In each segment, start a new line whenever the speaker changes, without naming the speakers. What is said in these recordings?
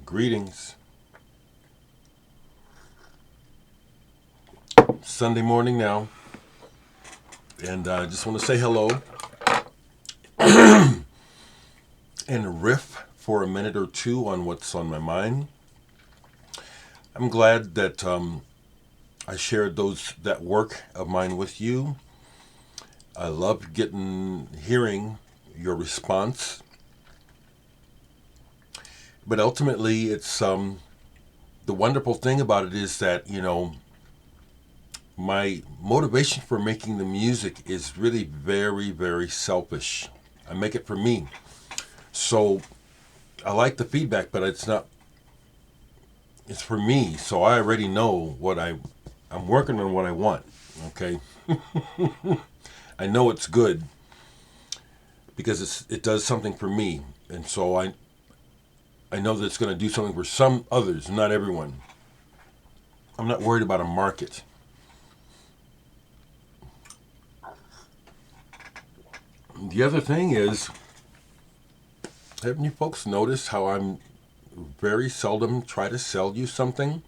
Greetings. Sunday morning now, and I just want to say hello and riff for a minute or two on what's on my mind. I'm glad that I shared that work of mine with you. I love hearing your response, but ultimately, it's the wonderful thing about it is that my motivation for making the music is really very, very selfish. I make it for me. So I like the feedback, but it's for me. So I already know I'm working on what I want. Okay. I know it's good because it does something for me. And so I know that it's going to do something for some others, not everyone. I'm not worried about a market. The other thing is, haven't you folks noticed how I'm very seldom try to sell you something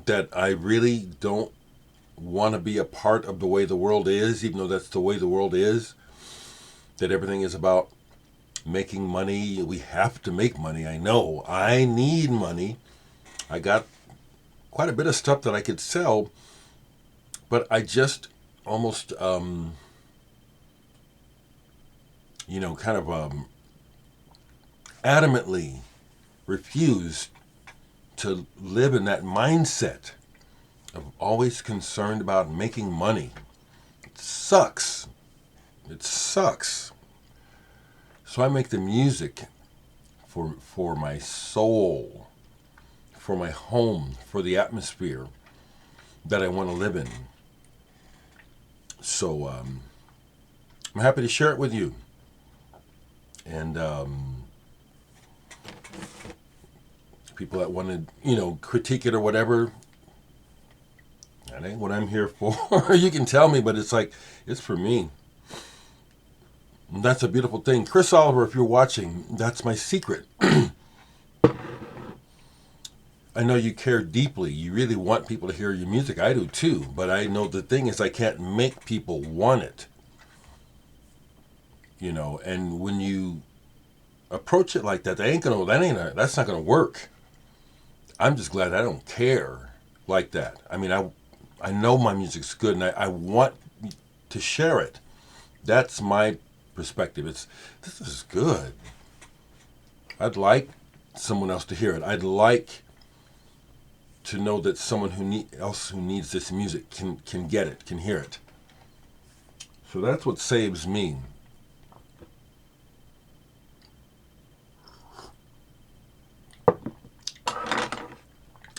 that I really don't want to be a part of the way the world is, even though that's the way the world is, that everything is about making money. We have to make money. I know. I need money. I got quite a bit of stuff that I could sell, but I just almost adamantly refuse to live in that mindset of always concerned about making money. It sucks. It sucks. So I make the music for my soul, for my home, for the atmosphere that I want to live in. So I'm happy to share it with you. And people that want to, critique it or whatever, that ain't what I'm here for. You can tell me, but it's for me. And that's a beautiful thing. Chris Oliver, if you're watching, that's my secret. I know you care deeply. You really want people to hear your music. I do too. But I know the thing is I can't make people want it. And when you approach it like that, that's not gonna work. I'm just glad I don't care like that. I mean, I know my music's good, and I want to share it. That's my perspective. This is good. I'd like someone else to hear it. I'd like to know that someone who needs this music can get it, can hear it. So that's what saves me.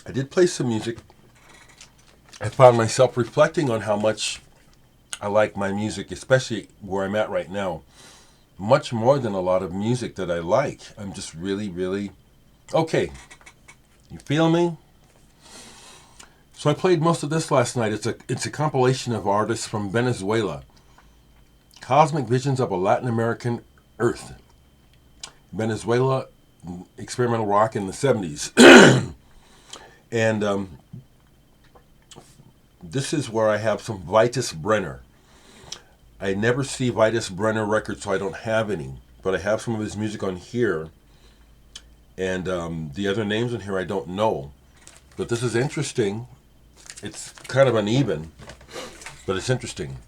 I did play some music. I found myself reflecting on how much I like my music, especially where I'm at right now. Much more than a lot of music that I like. I'm just really, really... Okay. You feel me? So I played most of this last night. It's a compilation of artists from Venezuela. Cosmic Visions of a Latin American Earth. Venezuela, experimental rock in the 70s. And this is where I have some Vitus Brenner. I never see Vitus Brenner records, so I don't have any. But I have some of his music on here. And the other names on here I don't know. But this is interesting. It's kind of uneven, but it's interesting.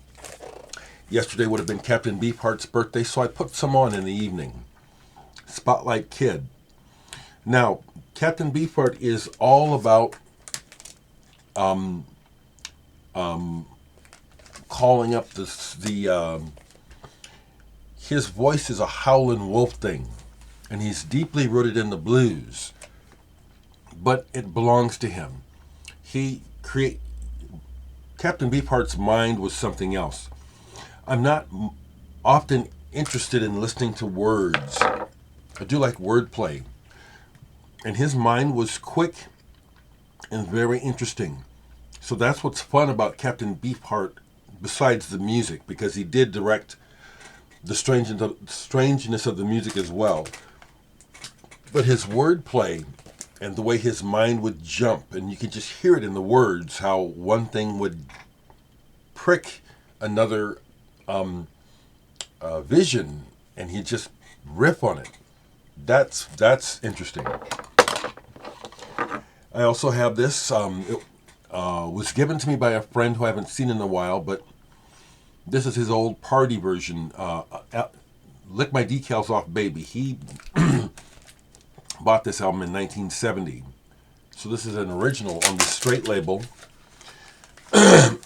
Yesterday would have been Captain Beefheart's birthday, so I put some on in the evening. Spotlight Kid. Now, Captain Beefheart is all about calling up his voice is a howlin' wolf thing, and he's deeply rooted in the blues, but it belongs to him. Captain Beefheart's mind was something else. I'm not often interested in listening to words. I do like wordplay. And his mind was quick and very interesting. So that's what's fun about Captain Beefheart, besides the music, because he did direct the strangeness of the music as well. But his wordplay and the way his mind would jump, and you could just hear it in the words, how one thing would prick another vision, and he'd just riff on it. That's interesting. I also have this. It was given to me by a friend who I haven't seen in a while, but this is his old party version. Lick My Decals Off Baby. He bought this album in 1970. So this is an original on the straight label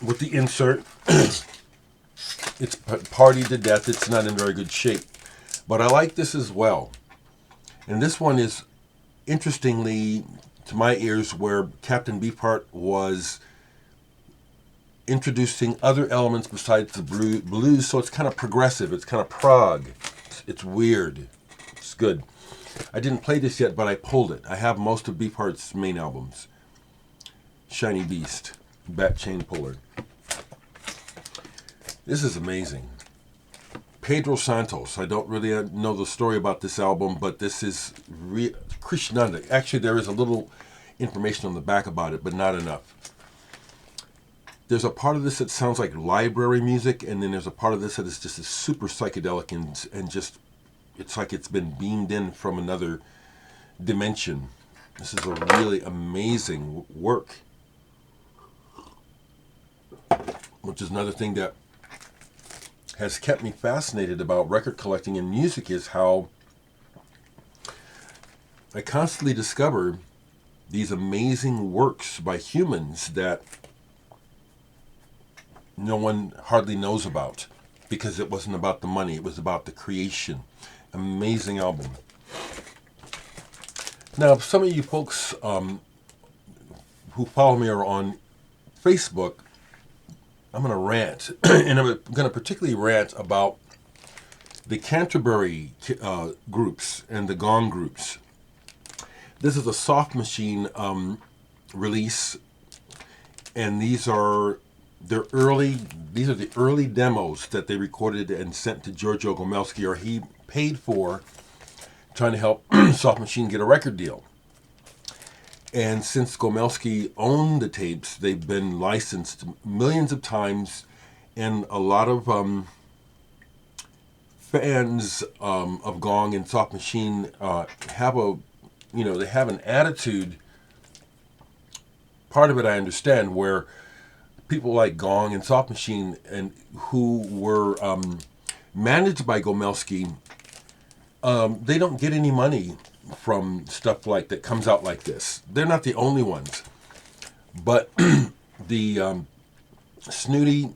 with the insert. It's Party to Death. It's not in very good shape. But I like this as well. And this one is, interestingly, to my ears, where Captain Beefheart was introducing other elements besides the blues. So it's kind of progressive. It's kind of prog. It's weird. It's good. I didn't play this yet, but I pulled it. I have most of Beefheart's main albums. Shiny Beast, Bat Chain Puller. This is amazing. Pedro Santos. I don't really know the story about this album, but this is Krishnanda. Actually, there is a little information on the back about it, but not enough. There's a part of this that sounds like library music, and then there's a part of this that is just super psychedelic and just, it's like it's been beamed in from another dimension. This is a really amazing work. Which is another thing that has kept me fascinated about record collecting and music, is how I constantly discover these amazing works by humans that no one hardly knows about, because it wasn't about the money, it was about the creation. Amazing album. Now, some of you folks who follow me are on Facebook, I'm going to rant, and I'm going to particularly rant about the Canterbury groups and the Gong groups. This is a Soft Machine release, and these are the early demos that they recorded and sent to Giorgio Gomelski, or he paid for, trying to help Soft Machine get a record deal. And since Gomelski owned the tapes, they've been licensed millions of times, and a lot of fans of Gong and Soft Machine have they have an attitude. Part of it I understand, where people like Gong and Soft Machine, and who were managed by Gomelski, they don't get any money from stuff like that comes out like this. They're not the only ones, but the snooty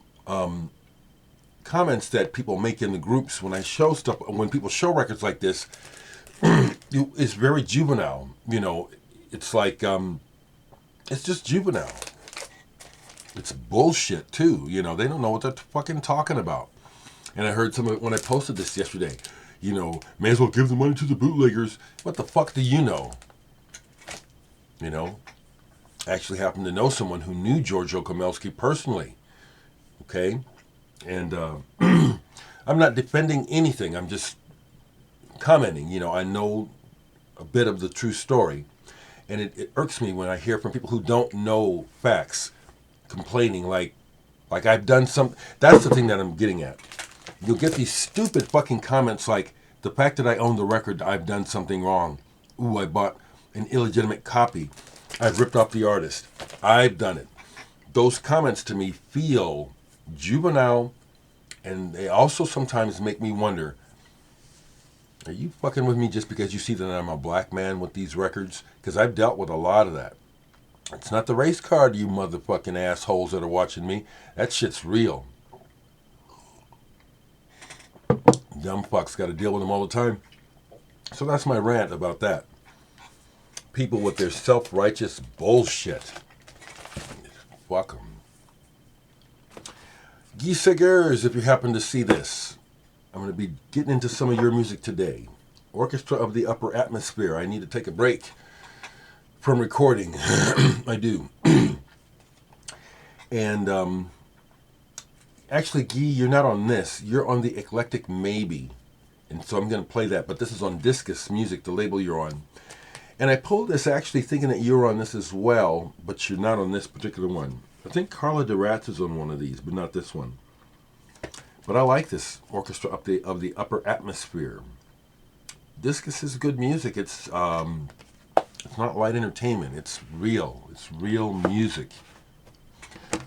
comments that people make in the groups when people show records like this, is very juvenile. It's like it's just juvenile. It's bullshit too. They don't know what they're fucking talking about. And I heard when I posted this yesterday, may as well give the money to the bootleggers. What the fuck do you know? I actually happen to know someone who knew Giorgio Gomelski personally. Okay? And I'm not defending anything. I'm just commenting. I know a bit of the true story. And it irks me when I hear from people who don't know facts complaining like I've done some. That's the thing that I'm getting at. You'll get these stupid fucking comments like, the fact that I own the record, I've done something wrong. Ooh, I bought an illegitimate copy. I've ripped off the artist. I've done it. Those comments to me feel juvenile, and they also sometimes make me wonder, are you fucking with me just because you see that I'm a black man with these records? Because I've dealt with a lot of that. It's not the race card, you motherfucking assholes that are watching me. That shit's real. Dumb fucks, got to deal with them all the time. So that's my rant about that. People with their self-righteous bullshit. Fuck them. Guy Cigars, if you happen to see this, I'm going to be getting into some of your music today. Orchestra of the Upper Atmosphere. I need to take a break from recording. I do. And actually, Guy, you're not on this. You're on the Eclectic Maybe. And so I'm going to play that. But this is on Discus Music, the label you're on. And I pulled this actually thinking that you're on this as well, but you're not on this particular one. I think Carla Dereck is on one of these, but not this one. But I like this orchestra update of the Upper Atmosphere. Discus is good music. It's not light entertainment. It's real. It's real music.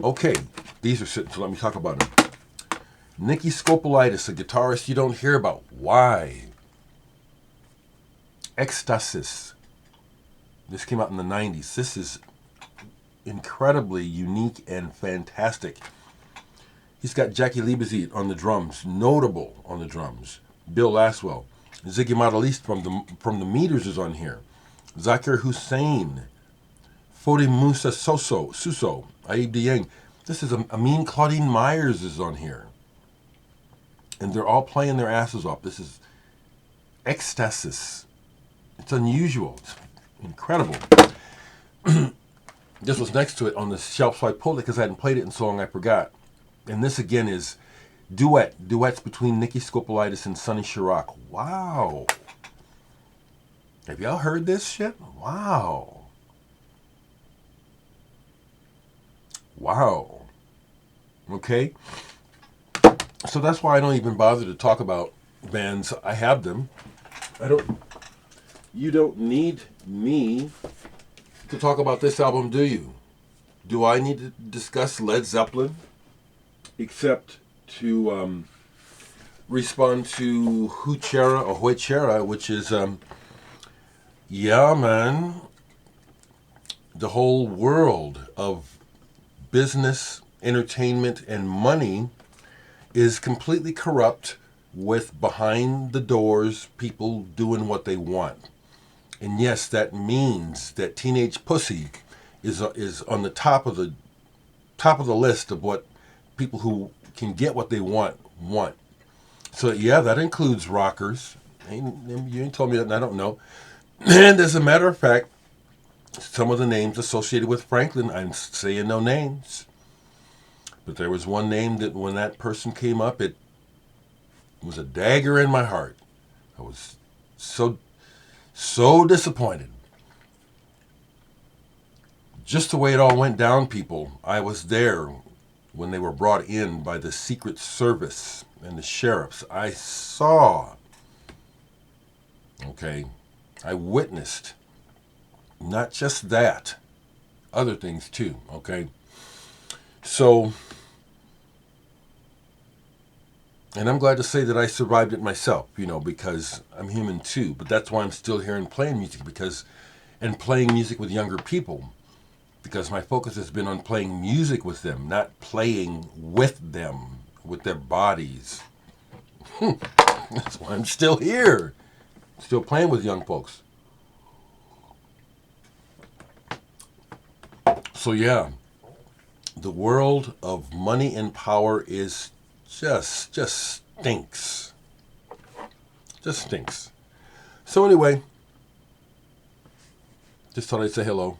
Okay, these are sitting, so let me talk about them. Nicky Skopelitis, a guitarist you don't hear about. Why? Ekstasis. This came out in the 90s. This is incredibly unique and fantastic. He's got Jackie Liebezeit on the drums, notable on the drums. Bill Laswell. Ziggy Modeliste from the Meters is on here. Zakir Hussain. Fode Musa Suso. Aib Dieng. This is Amin Claudine Myers is on here. And they're all playing their asses off. This is Ekstasis. It's unusual. It's incredible. This was next to it on the shelf, so I pulled it because I hadn't played it in so long I forgot. And this again is duets between Nicky Skopelitis and Sonny Sharrock. Wow. Have y'all heard this shit? Wow. Wow. Okay. So that's why I don't even bother to talk about bands. I have them. You don't need me to talk about this album, do you? Do I need to discuss Led Zeppelin? Except to respond to Huechera, which is, yeah, man, the whole world of business, entertainment, and money is completely corrupt with behind the doors people doing what they want. And yes, that means that teenage pussy is on the top of the list of what people who can get what they want. So yeah, that includes rockers. You ain't told me that, and I don't know. And as a matter of fact, some of the names associated with Franklin, I'm saying no names, but there was one name that when that person came up, it was a dagger in my heart. I was so disappointed. Just the way it all went down, people. I was there when they were brought in by the Secret Service and the sheriffs. I saw. Okay. I witnessed. Not just that. Other things too. Okay. So, and I'm glad to say that I survived it myself, because I'm human too. But that's why I'm still here and playing music and playing music with younger people. Because my focus has been on playing music with them, not playing with them, with their bodies. That's why I'm still here. Still playing with young folks. So yeah, the world of money and power is just stinks. Just stinks. So anyway, just thought I'd say hello.